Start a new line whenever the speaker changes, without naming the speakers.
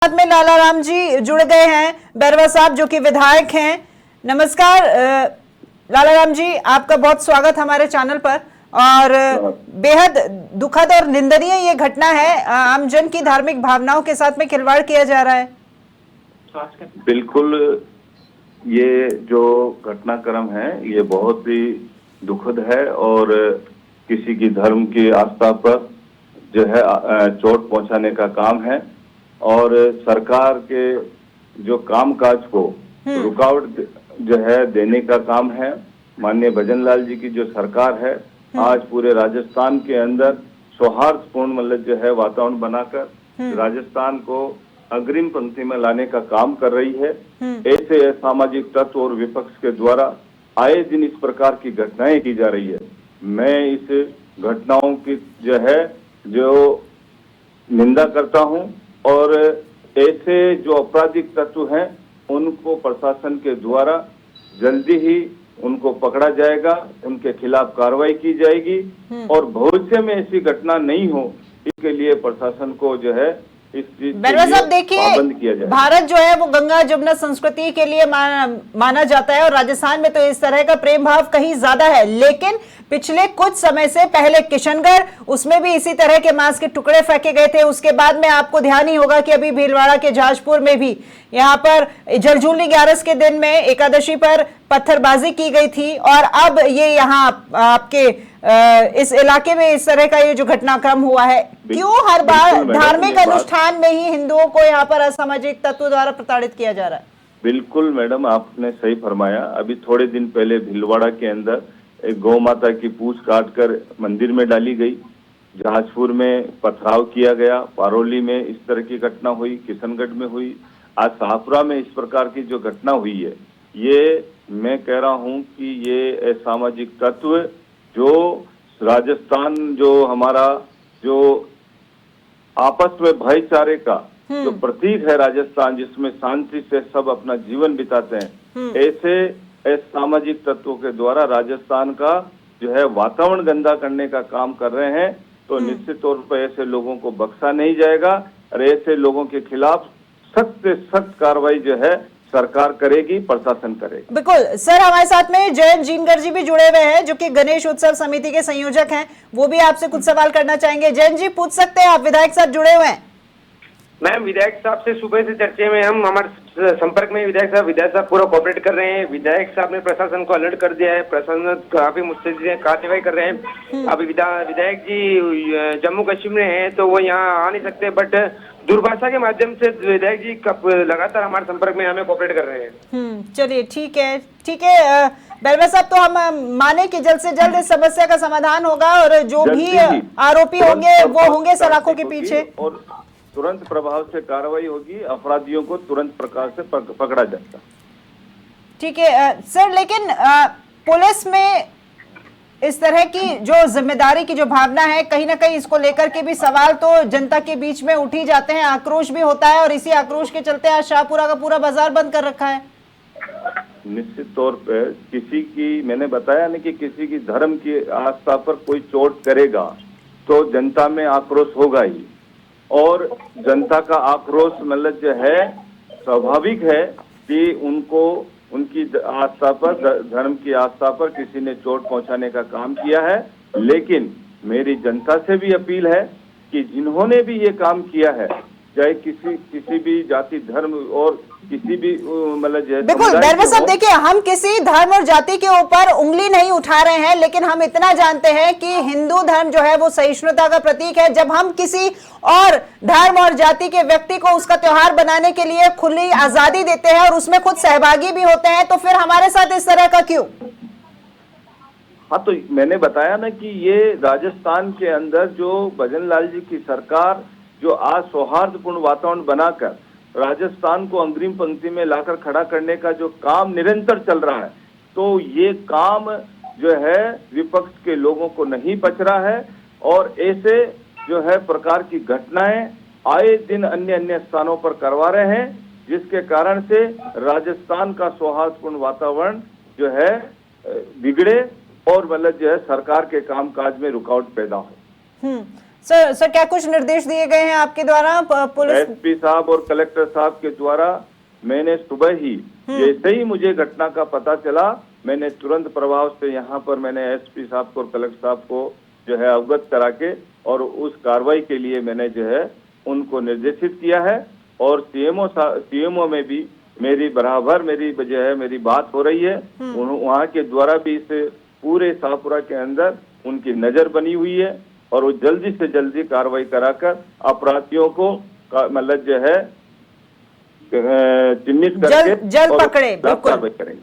साथ में लाला राम जी जुड़ गए हैं, बैरवा साहब जो कि विधायक हैं। नमस्कार लाला राम जी, आपका बहुत स्वागत हमारे चैनल पर। और बेहद दुखद और निंदनीय ये घटना है, आमजन की धार्मिक भावनाओं के साथ में खिलवाड़ किया जा रहा है।
बिल्कुल, ये जो घटनाक्रम है ये बहुत ही दुखद है और किसी की धर्म की आस्था पर जो है चोट पहुंचाने का काम है और सरकार के जो कामकाज को रुकावट जो है देने का काम है। माननीय भजन लाल जी की जो सरकार है आज पूरे राजस्थान के अंदर सौहार्दपूर्ण मतलब जो है वातावरण बनाकर राजस्थान को अग्रिम पंक्ति में लाने का काम कर रही है। ऐसे असामाजिक तत्व और विपक्ष के द्वारा आए दिन इस प्रकार की घटनाएं की जा रही है। मैं इस घटनाओं की जो निंदा करता हूं और ऐसे जो आपराधिक तत्व हैं उनको प्रशासन के द्वारा जल्दी ही उनको पकड़ा जाएगा, उनके खिलाफ कार्रवाई की जाएगी और भविष्य में ऐसी घटना नहीं हो इसके लिए प्रशासन को जो है इस चीज
बैरवा साहब देखिए, भारत जो है वो गंगा जमुना संस्कृति के लिए माना जाता है और राजस्थान में तो इस तरह का प्रेम भाव कहीं ज्यादा है। लेकिन पिछले कुछ समय से पहले किशनगढ़, उसमें भी इसी तरह के मांस के टुकड़े फेंके गए थे। उसके बाद में आपको ध्यान ही होगा कि अभी भीलवाड़ा के जाजपुर में भी यहाँ पर जलझूलनी 11 के दिन में एकादशी पर पत्थरबाजी की गई थी और अब ये यहाँ आपके इस इलाके में इस तरह का ये जो घटनाक्रम हुआ है। क्यों हर बार धार्मिक अनुष्ठान में ही हिंदुओं को यहाँ पर असामाजिक तत्वों द्वारा प्रताड़ित किया जा रहा है? बिल्कुल
मैडम, आपने सही फरमाया। अभी थोड़े दिन पहले भीलवाड़ा के अंदर एक गौ माता की पूंछ काटकर मंदिर में डाली गई, जहाजपुर में पथराव किया गया, पारोली में इस तरह की घटना हुई, किशनगढ़ में हुई, आज शाहपुरा में इस प्रकार की जो घटना हुई है, ये मैं कह रहा हूं कि ये सामाजिक तत्व जो राजस्थान जो हमारा जो आपस में भाईचारे का जो प्रतीक है राजस्थान, जिसमें शांति से सब अपना जीवन बिताते हैं, ऐसे सामाजिक तत्वों के द्वारा राजस्थान का जो है वातावरण गंदा करने का काम कर रहे हैं। तो निश्चित तौर पर ऐसे लोगों को बख्शा नहीं जाएगा और ऐसे लोगों के खिलाफ सख्त से सख्त कार्रवाई जो है सरकार करेगी, प्रशासन करेगा।
बिल्कुल सर, हमारे साथ में जयंत जीनकर जी भी जुड़े हुए हैं जो कि गणेश उत्सव समिति के संयोजक हैं। वो भी आपसे कुछ सवाल करना चाहेंगे। जयंत जी पूछ सकते हैं, आप विधायक साहब जुड़े हुए हैं।
मैम, विधायक साहब से सुबह से चर्चे में हम हमारे संपर्क में विधायक साहब पूरा कोऑपरेट कर रहे हैं। विधायक साहब ने प्रशासन को अलर्ट कर दिया है, प्रशासन काफी मुस्तैदी कार्रवाई कर रहे हैं। अभी विधायक जी जम्मू कश्मीर में हैं तो वो यहाँ आ नहीं सकते, बट दूरभाषा के माध्यम से विधायक जी लगातार हमारे संपर्क में हमें कोऑपरेट कर रहे हैं।
चलिए ठीक है बैरवा साहब, तो हम माने कि जल्द से जल्द इस समस्या का समाधान होगा और जो भी आरोपी होंगे वो होंगे सलाखों के पीछे
और तुरंत प्रभाव से कार्रवाई होगी, अपराधियों को तुरंत प्रकार से पकड़ा जाएगा।
ठीक है सर, लेकिन पुलिस में इस तरह की जो जिम्मेदारी की जो भावना है, कहीं ना कहीं इसको लेकर के भी सवाल तो जनता के बीच में उठ ही जाते हैं, आक्रोश भी होता है और इसी आक्रोश के चलते आज शाहपुरा का पूरा बाजार बंद कर रखा है।
निश्चित तौर पर किसी की, मैंने बताया ना कि किसी की धर्म की आस्था पर कोई चोट करेगा तो जनता में आक्रोश होगा ही और जनता का आक्रोश मतलब जो है स्वाभाविक है कि उनको उनकी आस्था पर, धर्म की आस्था पर किसी ने चोट पहुंचाने का काम किया है। लेकिन मेरी जनता से भी अपील है कि जिन्होंने भी ये काम किया है, चाहे किसी भी जाति धर्म और किसी भी मतलब
बिल्कुल बैरवा साहब, देखिए हम किसी धर्म और जाति के ऊपर उंगली नहीं उठा रहे हैं, लेकिन हम इतना जानते हैं कि हिंदू धर्म जो है वो सहिष्णुता का प्रतीक है। जब हम किसी और धर्म और जाति के व्यक्ति को उसका त्योहार बनाने के लिए खुली आजादी देते हैं और उसमें खुद सहभागी भी होते हैं, तो फिर हमारे साथ इस तरह का क्यों?
हाँ, तो मैंने बताया ना कि ये राजस्थान के अंदर जो भजन लाल जी की सरकार जो आज सौहार्दपूर्ण वातावरण बनाकर राजस्थान को अग्रिम पंक्ति में लाकर खड़ा करने का जो काम निरंतर चल रहा है, तो ये काम जो है विपक्ष के लोगों को नहीं पच रहा है और ऐसे जो है प्रकार की घटनाएं आए दिन अन्य स्थानों पर करवा रहे हैं, जिसके कारण से राजस्थान का सौहार्दपूर्ण वातावरण जो है बिगड़े और मतलब जो है सरकार के कामकाज में रुकावट पैदा हो।
सर क्या कुछ निर्देश दिए गए हैं आपके द्वारा पुलिस?
एसपी साहब और कलेक्टर साहब के द्वारा मैंने सुबह ही, जैसे ही मुझे घटना का पता चला, मैंने तुरंत प्रभाव से यहाँ पर मैंने एसपी साहब को और कलेक्टर साहब को जो है अवगत करा के और उस कार्रवाई के लिए मैंने जो है उनको निर्देशित किया है। और सीएमओ में भी मेरी बराबर मेरी बात हो रही है। वहाँ के द्वारा भी इस पूरे शाहपुरा के अंदर उनकी नजर बनी हुई है और वो जल्दी से जल्दी कार्रवाई कराकर अपराधियों को मतलब जो है चिन्हित करके
जल्द पकड़े, बिल्कुल
कार्रवाई करेंगे।